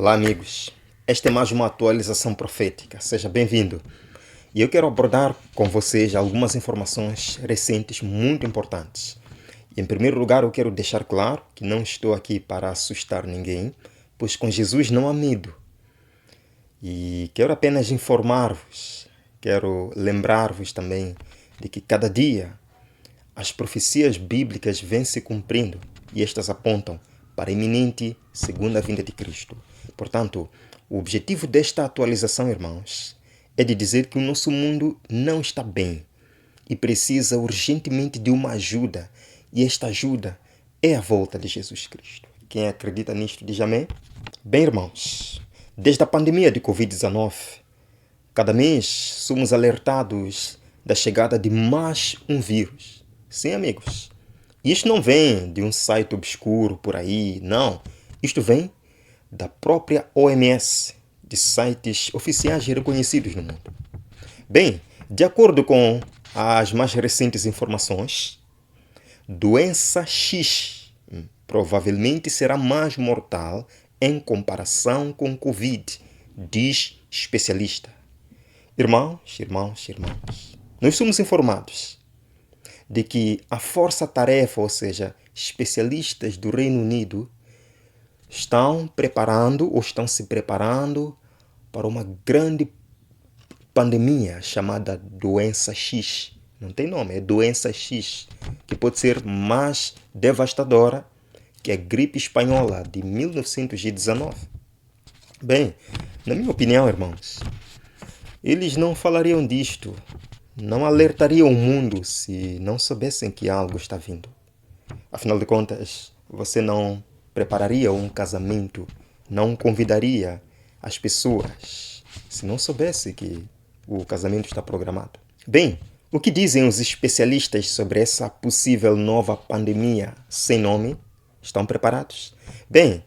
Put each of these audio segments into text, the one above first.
Olá, amigos. Esta é mais uma atualização profética. Seja bem-vindo. E eu quero abordar com vocês algumas informações recentes muito importantes. E, em primeiro lugar, eu quero deixar claro que não estou aqui para assustar ninguém, pois com Jesus não há medo. E quero apenas informar-vos, quero lembrar-vos também de que cada dia as profecias bíblicas vêm se cumprindo e estas apontam para a iminente segunda vinda de Cristo. Portanto, o objetivo desta atualização, irmãos, é de dizer que o nosso mundo não está bem e precisa urgentemente de uma ajuda. E esta ajuda é a volta de Jesus Cristo. Quem acredita nisto diz amém? Bem, irmãos, desde a pandemia de Covid-19, cada mês somos alertados da chegada de mais um vírus. Sim, amigos. Isto não vem de um site obscuro por aí, não. Isto vem da própria OMS, de sites oficiais reconhecidos no mundo. Bem, de acordo com as mais recentes informações, doença X provavelmente será mais mortal em comparação com Covid, diz especialista. Irmãos, nós somos informados de que a força-tarefa, ou seja, especialistas do Reino Unido, estão se preparando para uma grande pandemia chamada doença X. Não tem nome, é doença X, que pode ser mais devastadora que a gripe espanhola de 1919. Bem, na minha opinião, irmãos, eles não falariam disto, não alertariam o mundo se não soubessem que algo está vindo. Afinal de contas, você não prepararia um casamento, não convidaria as pessoas se não soubesse que o casamento está programado. Bem, o que dizem os especialistas sobre essa possível nova pandemia sem nome? Estão preparados? Bem,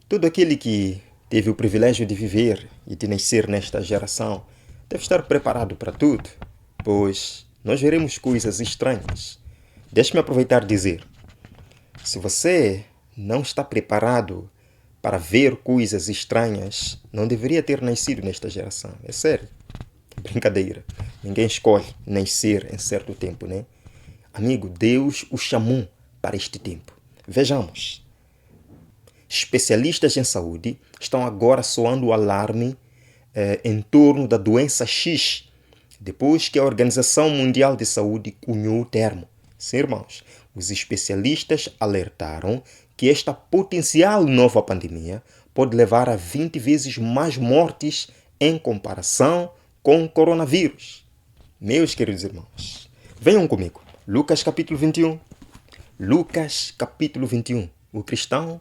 todo aquele que teve o privilégio de viver e de nascer nesta geração deve estar preparado para tudo, pois nós veremos coisas estranhas. Deixe-me aproveitar e dizer, se você não está preparado para ver coisas estranhas, não deveria ter nascido nesta geração. É sério. Brincadeira. Ninguém escolhe nascer em certo tempo, né? Amigo, Deus o chamou para este tempo. Vejamos. Especialistas em saúde estão agora soando o alarme em torno da doença X, depois que a Organização Mundial de Saúde cunhou o termo. Sim, irmãos, os especialistas alertaram que esta potencial nova pandemia pode levar a 20 vezes mais mortes em comparação com o coronavírus. Meus queridos irmãos, venham comigo. Lucas capítulo 21. Lucas capítulo 21. O cristão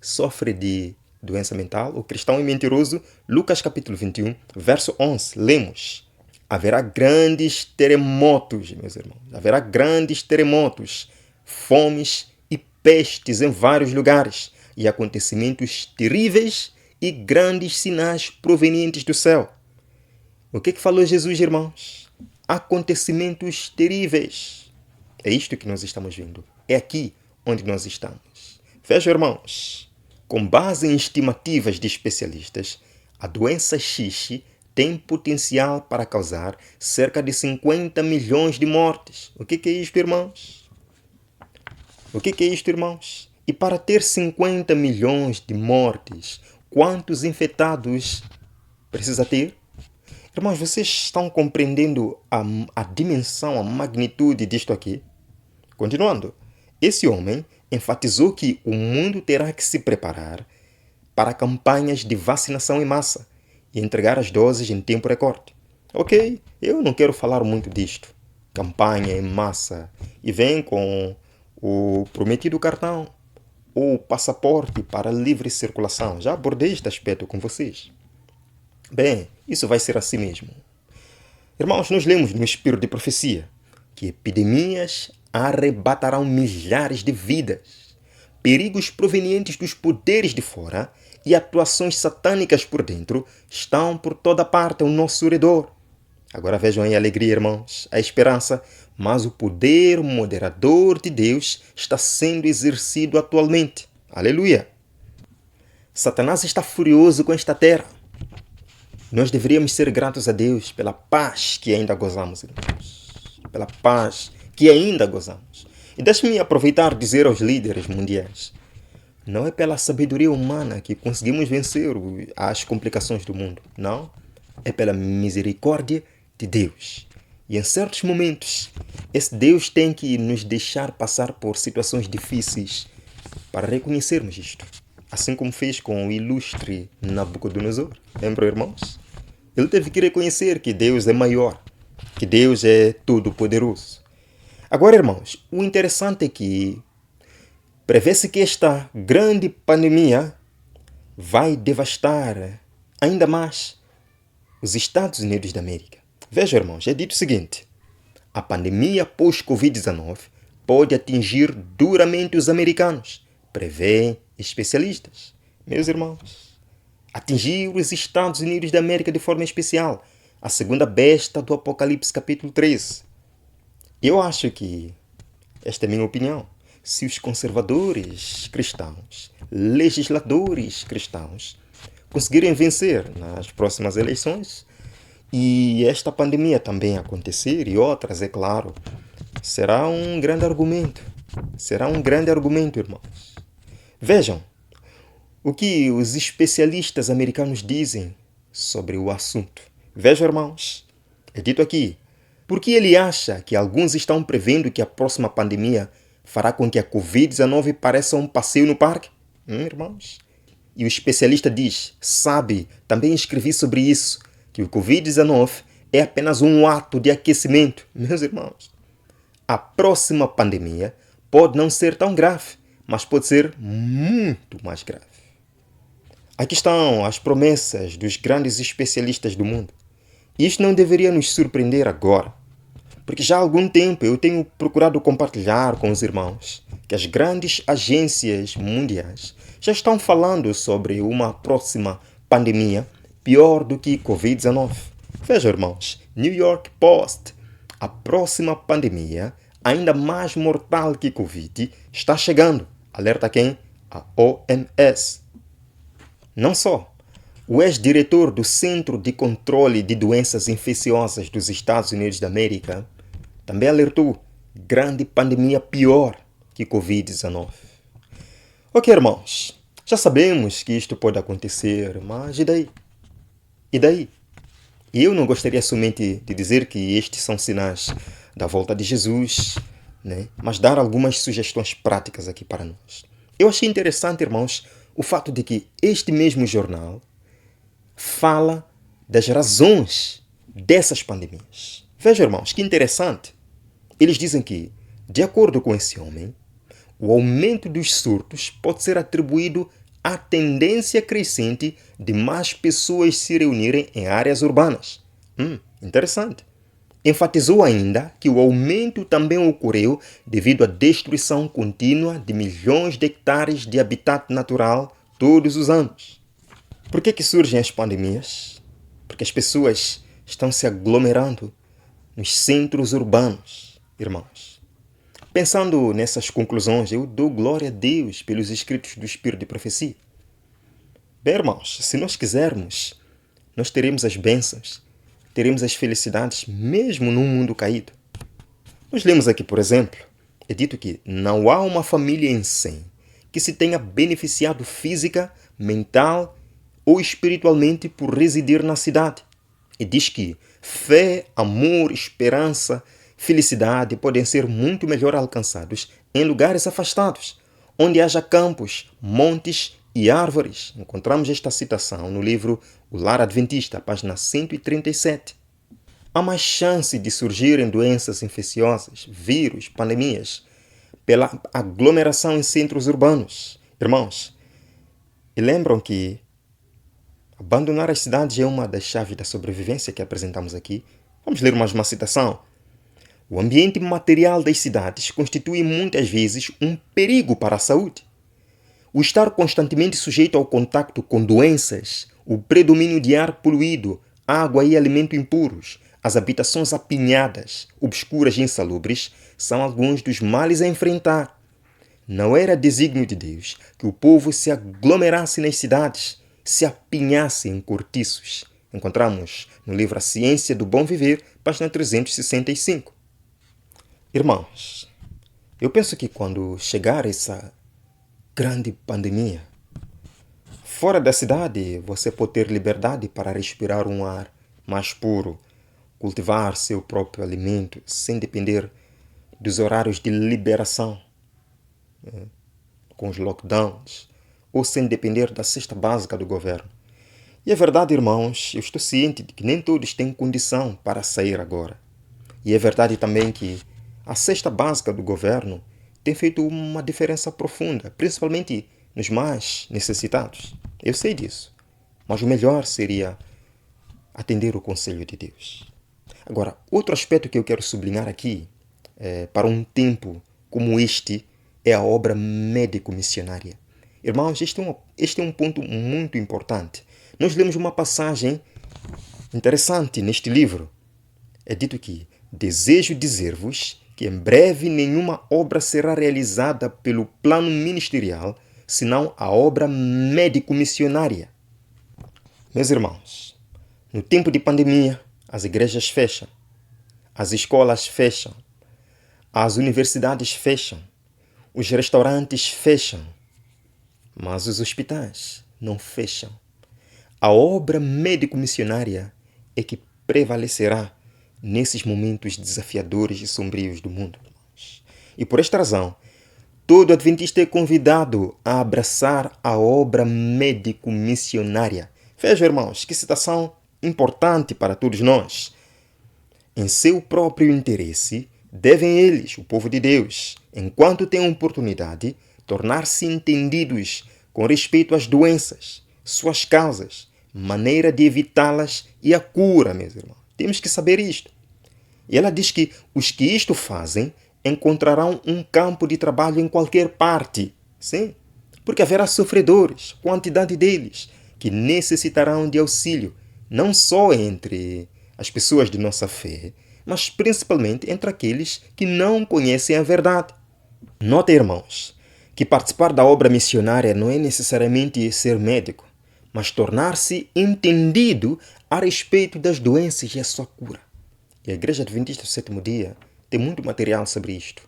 sofre de doença mental, o cristão é mentiroso. Lucas capítulo 21, verso 11. Lemos. Haverá grandes terremotos, meus irmãos. Haverá grandes terremotos, fomes e pestes em vários lugares, e acontecimentos terríveis e grandes sinais provenientes do céu. O que falou Jesus, irmãos? Acontecimentos terríveis. É isto que nós estamos vendo. É aqui onde nós estamos. Vejam, irmãos. Com base em estimativas de especialistas, a doença X tem potencial para causar cerca de 50 milhões de mortes. O que é isto, irmãos? O que é isto, irmãos? E para ter 50 milhões de mortes, quantos infectados precisa ter? Irmãos, vocês estão compreendendo a dimensão, a magnitude disto aqui? Continuando, esse homem enfatizou que o mundo terá que se preparar para campanhas de vacinação em massa e entregar as doses em tempo recorde. Ok, eu não quero falar muito disto. Campanha em massa. E vem com o prometido cartão ou passaporte para livre circulação. Já abordei este aspecto com vocês. Bem, isso vai ser assim mesmo. Irmãos, nós lemos no Espírito de Profecia que epidemias arrebatarão milhares de vidas, perigos provenientes dos poderes de fora e atuações satânicas por dentro estão por toda parte ao nosso redor. Agora vejam aí a alegria, irmãos, a esperança, mas o poder moderador de Deus está sendo exercido atualmente. Aleluia! Satanás está furioso com esta terra. Nós deveríamos ser gratos a Deus pela paz que ainda gozamos, irmãos. Pela paz que ainda gozamos. E deixe-me aproveitar e dizer aos líderes mundiais: não é pela sabedoria humana que conseguimos vencer as complicações do mundo. Não. É pela misericórdia de Deus. E em certos momentos, esse Deus tem que nos deixar passar por situações difíceis para reconhecermos isto. Assim como fez com o ilustre Nabucodonosor. Lembram, irmãos? Ele teve que reconhecer que Deus é maior, que Deus é todo-poderoso. Agora, irmãos, o interessante é que prevê-se que esta grande pandemia vai devastar ainda mais os Estados Unidos da América. Veja, irmãos, é dito o seguinte: a pandemia pós-Covid-19 pode atingir duramente os americanos, prevêem especialistas. Meus irmãos, atingir os Estados Unidos da América de forma especial, a segunda besta do Apocalipse capítulo 13. Eu acho que, esta é a minha opinião, se os conservadores cristãos, legisladores cristãos, conseguirem vencer nas próximas eleições, e esta pandemia também acontecer, e outras, é claro, será um grande argumento. Será um grande argumento, irmãos. Vejam o que os especialistas americanos dizem sobre o assunto. Vejam, irmãos, é dito aqui: porque ele acha que alguns estão prevendo que a próxima pandemia fará com que a Covid-19 pareça um passeio no parque? Irmãos? E o especialista diz: sabe, também escrevi sobre isso, que o Covid-19 é apenas um ato de aquecimento. Meus irmãos, a próxima pandemia pode não ser tão grave, mas pode ser muito mais grave. Aqui estão as promessas dos grandes especialistas do mundo. Isto não deveria nos surpreender agora, porque já há algum tempo eu tenho procurado compartilhar com os irmãos que as grandes agências mundiais já estão falando sobre uma próxima pandemia pior do que Covid-19. Veja, irmãos, New York Post: a próxima pandemia, ainda mais mortal que Covid, está chegando. Alerta quem? A OMS. Não só. O ex-diretor do Centro de Controle de Doenças Infecciosas dos Estados Unidos da América também alertou: grande pandemia pior que Covid-19. Ok, irmãos, já sabemos que isto pode acontecer, mas e daí? E daí? E eu não gostaria somente de dizer que estes são sinais da volta de Jesus, né? Mas dar algumas sugestões práticas aqui para nós. Eu achei interessante, irmãos, o fato de que este mesmo jornal fala das razões dessas pandemias. Veja, irmãos, que interessante. Eles dizem que, de acordo com esse homem, o aumento dos surtos pode ser atribuído à tendência crescente de mais pessoas se reunirem em áreas urbanas. Interessante. Enfatizou ainda que o aumento também ocorreu devido à destruição contínua de milhões de hectares de habitat natural todos os anos. Por que surgem as pandemias? Porque as pessoas estão se aglomerando nos centros urbanos, irmãos. Pensando nessas conclusões, eu dou glória a Deus pelos escritos do Espírito de Profecia. Bem, irmãos, se nós quisermos, nós teremos as bênçãos, teremos as felicidades, mesmo num mundo caído. Nós lemos aqui, por exemplo, é dito que não há uma família em 100 que se tenha beneficiado física, mental ou espiritualmente por residir na cidade. E diz que fé, amor, esperança, felicidade podem ser muito melhor alcançados em lugares afastados, onde haja campos, montes e árvores. Encontramos esta citação no livro O Lar Adventista, página 137. Há mais chance de surgirem doenças infecciosas, vírus, pandemias, pela aglomeração em centros urbanos. Irmãos, e lembram que abandonar as cidades é uma das chaves da sobrevivência que apresentamos aqui? Vamos ler mais uma citação. O ambiente material das cidades constitui muitas vezes um perigo para a saúde. O estar constantemente sujeito ao contacto com doenças, o predomínio de ar poluído, água e alimento impuros, as habitações apinhadas, obscuras e insalubres, são alguns dos males a enfrentar. Não era desígnio de Deus que o povo se aglomerasse nas cidades, se apinhasse em cortiços. Encontramos no livro A Ciência do Bom Viver, página 365. Irmãos, eu penso que quando chegar essa grande pandemia, fora da cidade você pode ter liberdade para respirar um ar mais puro, cultivar seu próprio alimento sem depender dos horários de liberação, com os lockdowns, ou sem depender da cesta básica do governo. E é verdade, irmãos, eu estou ciente de que nem todos têm condição para sair agora. E é verdade também que a cesta básica do governo tem feito uma diferença profunda, principalmente nos mais necessitados. Eu sei disso. Mas o melhor seria atender o conselho de Deus. Agora, outro aspecto que eu quero sublinhar aqui, para um tempo como este, é a obra médico-missionária. Irmãos, este é um ponto muito importante. Nós lemos uma passagem interessante neste livro. É dito que desejo dizer-vos que em breve nenhuma obra será realizada pelo plano ministerial, senão a obra médico-missionária. Meus irmãos, no tempo de pandemia, as igrejas fecham, as escolas fecham, as universidades fecham, os restaurantes fecham, mas os hospitais não fecham. A obra médico-missionária é que prevalecerá nesses momentos desafiadores e sombrios do mundo. E por esta razão, todo adventista é convidado a abraçar a obra médico-missionária. Vejam, irmãos, que citação importante para todos nós. Em seu próprio interesse, devem eles, o povo de Deus, enquanto têm oportunidade, tornar-se entendidos com respeito às doenças, suas causas, maneira de evitá-las e a cura, meus irmãos. Temos que saber isto. E ela diz que os que isto fazem encontrarão um campo de trabalho em qualquer parte. Sim, porque haverá sofredores, quantidade deles, que necessitarão de auxílio, não só entre as pessoas de nossa fé, mas principalmente entre aqueles que não conhecem a verdade. Notem, irmãos, que participar da obra missionária não é necessariamente ser médico, mas tornar-se entendido a respeito das doenças e a sua cura. E a Igreja Adventista do Sétimo Dia tem muito material sobre isto.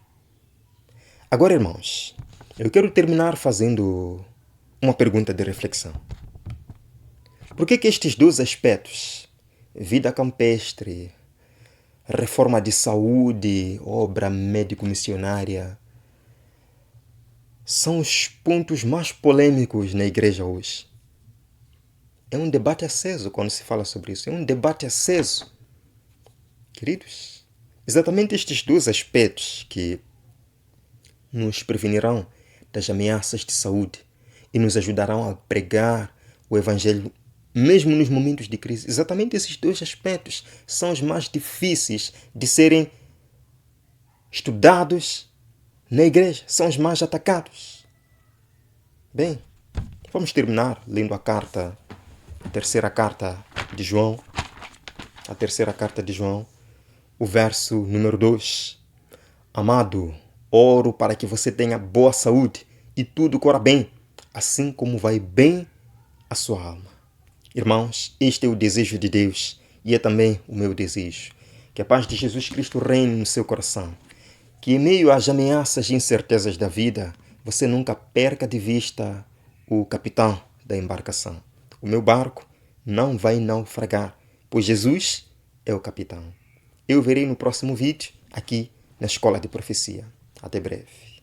Agora, irmãos, eu quero terminar fazendo uma pergunta de reflexão. Por que estes dois aspectos, vida campestre, reforma de saúde, obra médico-missionária, são os pontos mais polêmicos na igreja hoje? É um debate aceso quando se fala sobre isso. É um debate aceso. Queridos, exatamente estes dois aspectos que nos prevenirão das ameaças de saúde e nos ajudarão a pregar o Evangelho mesmo nos momentos de crise. Exatamente esses dois aspectos são os mais difíceis de serem estudados na igreja. São os mais atacados. Bem, vamos terminar lendo a terceira carta de João, o verso número 2. Amado, oro para que você tenha boa saúde e tudo corra bem, assim como vai bem a sua alma. Irmãos, este é o desejo de Deus e é também o meu desejo. Que a paz de Jesus Cristo reine no seu coração. Que em meio às ameaças e incertezas da vida, você nunca perca de vista o capitão da embarcação. O meu barco não vai naufragar, pois Jesus é o capitão. Eu verei no próximo vídeo aqui na Escola de Profecia. Até breve.